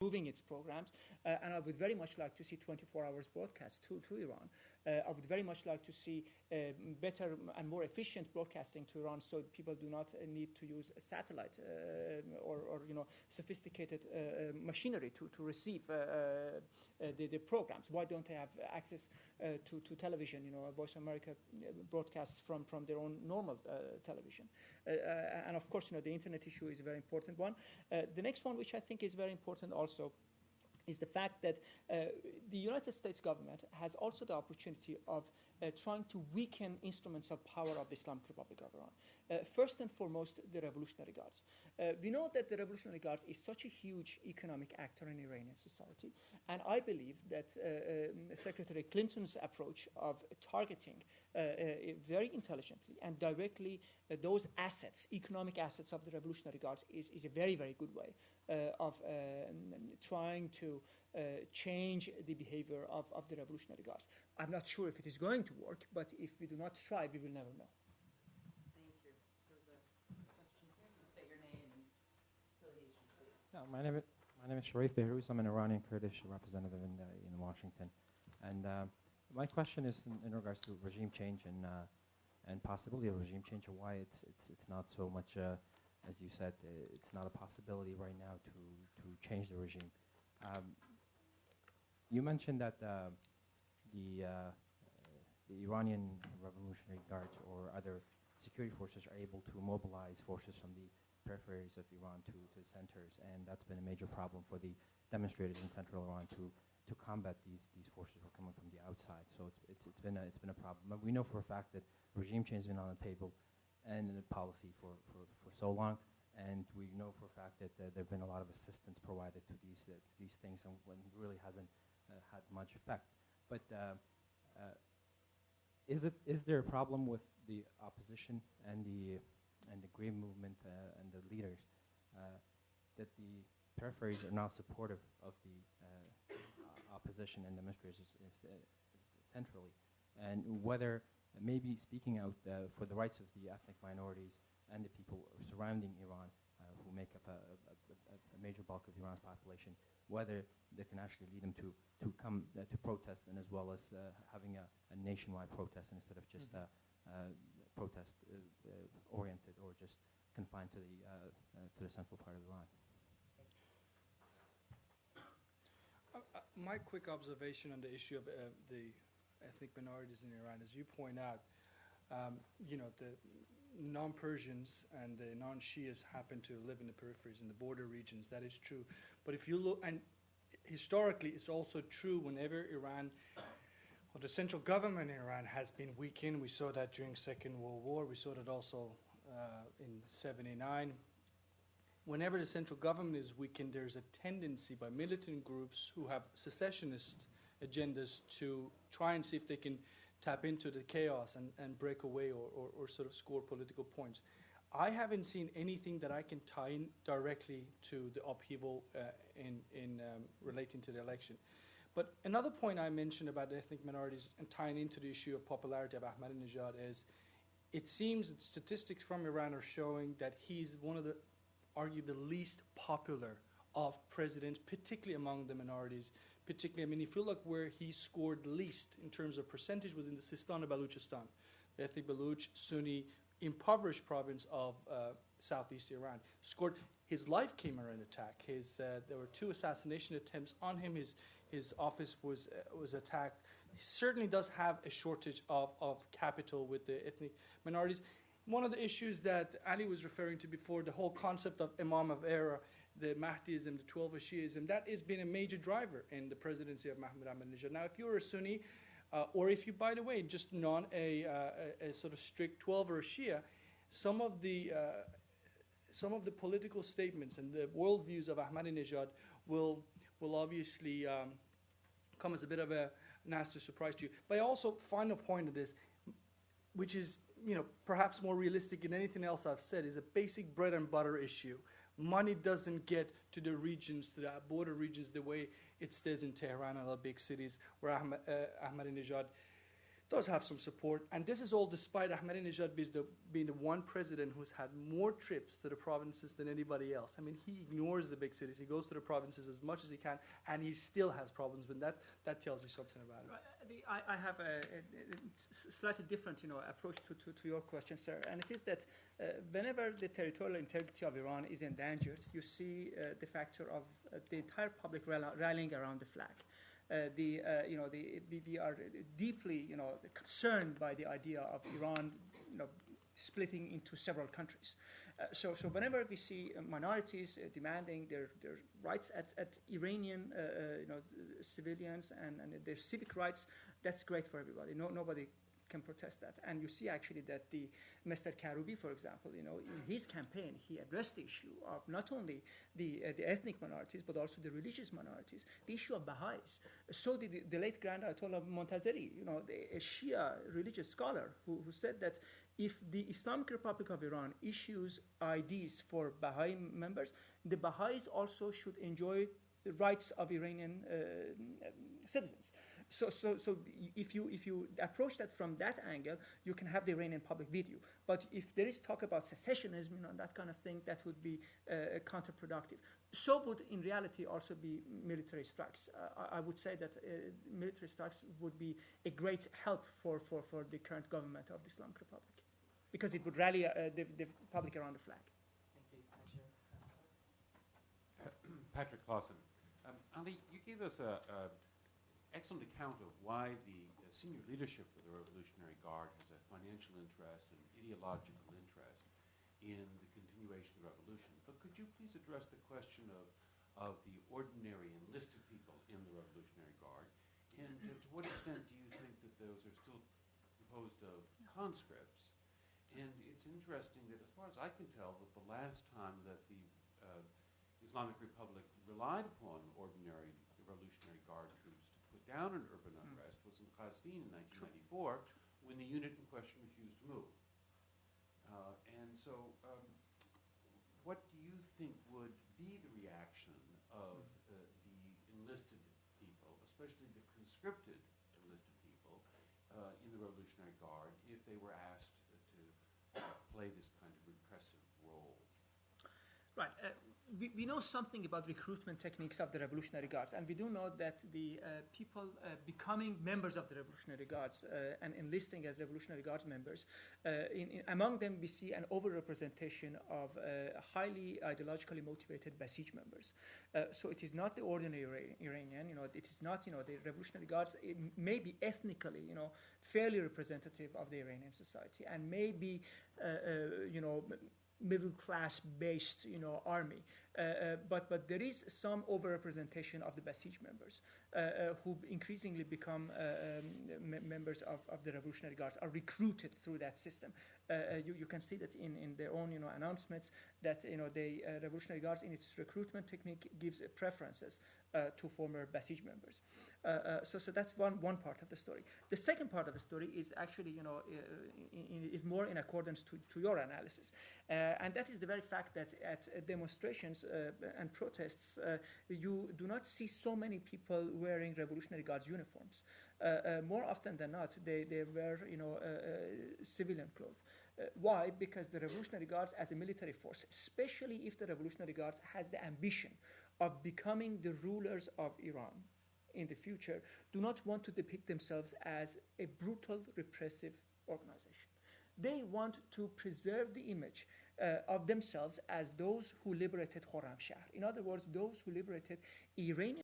moving its programs, and I would very much like to see 24 hours broadcast to Iran. I would very much like to see better and more efficient broadcasting to Iran, so people do not need to use a satellite or sophisticated machinery to receive the programs. Why don't they have access to television? Voice of America broadcasts from their own normal television. And of course, the internet issue is a very important one. The next one, which I think is very important also, is the fact that the United States government has also the opportunity of trying to weaken instruments of power of the Islamic Republic of Iran. First and foremost, the Revolutionary Guards. We know that the Revolutionary Guards is such a huge economic actor in Iranian society, and I believe that Secretary Clinton's approach of targeting very intelligently and directly those assets, economic assets of the Revolutionary Guards is a very, very good way of trying to change the behavior of the Revolutionary Guards. I'm not sure if it is going to work, but if we do not try, we will never know. Thank you. There's a question here. You say your name and affiliation, please. Yeah, my name is Sharif Behrous. I'm an Iranian Kurdish representative in Washington. And my question is in regards to regime change and possibility of regime change, and why it's not so much, as you said, it's not a possibility right now to change the regime. You mentioned that the Iranian Revolutionary Guards or other security forces are able to mobilize forces from the peripheries of Iran to the centers, and that's been a major problem for the demonstrators in central Iran to combat these forces who are coming from the outside. So it's been a problem. But we know for a fact that regime change has been on the table and the policy for so long. And we know for a fact that there have been a lot of assistance provided to these things, and when it really hasn't had much effect. But is there a problem with the opposition and the Green movement and the leaders that the peripheries are now supportive of the opposition and demonstrators centrally, and whether maybe speaking out for the rights of the ethnic minorities and the people surrounding Iran, who make up a major bulk of Iran's population, whether they can actually lead them to come to protest, and as well as having a nationwide protest instead of just protest oriented or just confined to the central part of Iran. My quick observation on the issue of the ethnic minorities in Iran, as you point out, the non-Persians and the non-Shias happen to live in the peripheries, in the border regions. That is true. But if you look, and historically it's also true whenever Iran, or the central government in Iran has been weakened. We saw that during Second World War. We saw that also in 79. Whenever the central government is weakened, there's a tendency by militant groups who have secessionist agendas to try and see if they can tap into the chaos and break away or sort of score political points. I haven't seen anything that I can tie in directly to the upheaval in relating to the election. But another point I mentioned about the ethnic minorities and tying into the issue of popularity of Ahmadinejad is, it seems that statistics from Iran are showing that he's one of the, arguably the least popular of presidents, particularly among the minorities. Particularly, I mean, if you look where he scored least in terms of percentage was in the Sistan and Baluchistan, the ethnic Baluch, Sunni, impoverished province of southeast Iran. His life came under attack. There were 2 assassination attempts on him. His office was attacked. He certainly does have a shortage of capital with the ethnic minorities. One of the issues that Ali was referring to before, the whole concept of Imam of Era, the Mahdiism, the 12 Shiism, that has been a major driver in the presidency of Mahmoud Ahmadinejad. Now, if you're a Sunni, or if you, by the way, just a sort of strict 12 or a Shia, some of the political statements and the worldviews of Ahmadinejad will obviously come as a bit of a nasty surprise to you. But I also, final point of this, which is perhaps more realistic than anything else I've said, is a basic bread and butter issue. Money doesn't get to the regions, to the border regions, the way it stays in Tehran and other big cities where Ahmadinejad does have some support. And this is all despite Ahmadinejad being the one president who's had more trips to the provinces than anybody else. I mean, he ignores the big cities. He goes to the provinces as much as he can, and he still has problems. But that tells you something about it. I have a slightly different, approach to your question, sir. And it is that whenever the territorial integrity of Iran is endangered, you see the factor of the entire public rallying around the flag. We are deeply, concerned by the idea of Iran, splitting into several countries. So whenever we see minorities demanding their rights at Iranian, civilians and their civic rights, that's great for everybody. Nobody can protest that. And you see actually that Mr. Karoubi, for example, in his campaign, he addressed the issue of not only the ethnic minorities, but also the religious minorities, the issue of Baha'is. So did the late Grand Ayatollah Montazeri, a Shia religious scholar who said that if the Islamic Republic of Iran issues IDs for Baha'i members, the Baha'is also should enjoy the rights of Iranian citizens. So if you approach that from that angle, you can have the Iranian public with you. But if there is talk about secessionism, that kind of thing, that would be counterproductive. So would, in reality, also be military strikes. I would say that military strikes would be a great help for the current government of the Islamic Republic, because it would rally the public around the flag. Thank you. Patrick Clausen. Ali, you gave us an excellent account of why the senior leadership of the Revolutionary Guard has a financial interest and ideological interest in the continuation of the revolution. But could you please address the question of the ordinary enlisted people in the Revolutionary Guard? And to what extent do you think that those are still composed of conscripts? And it's interesting that, as far as I can tell, that the last time that the Islamic Republic relied upon ordinary Revolutionary Guard troops to put down an urban unrest was in Qazvin in 1994, when the unit in question refused to move. What do you think would be the reaction of the enlisted people, especially the conscripted enlisted people in the Revolutionary Guard, if they were asked to play this kind of repressive role? Right. We know something about recruitment techniques of the Revolutionary Guards, and we do know that the people becoming members of the Revolutionary Guards and enlisting as Revolutionary Guards members, among them we see an overrepresentation of highly ideologically motivated Basij members. So it is not the ordinary Iranian, it is not, the Revolutionary Guards. It may be ethnically, fairly representative of the Iranian society, and may be, middle-class based, army, but there is some overrepresentation of the Basij members who increasingly become members of the Revolutionary Guards, are recruited through that system. You can see that in their own, announcements that the Revolutionary Guards in its recruitment technique gives preferences to former Basij members. So that's one part of the story. The second part of the story is actually, is more in accordance to your analysis, and that is the very fact that at demonstrations and protests, you do not see so many people wearing Revolutionary Guards uniforms. More often than not, they wear, civilian clothes. Why? Because the Revolutionary Guards as a military force, especially if the Revolutionary Guards has the ambition of becoming the rulers of Iran in the future, do not want to depict themselves as a brutal, repressive organization. They want to preserve the image of themselves as those who liberated Khorramshahr. In other words, those who liberated Iranian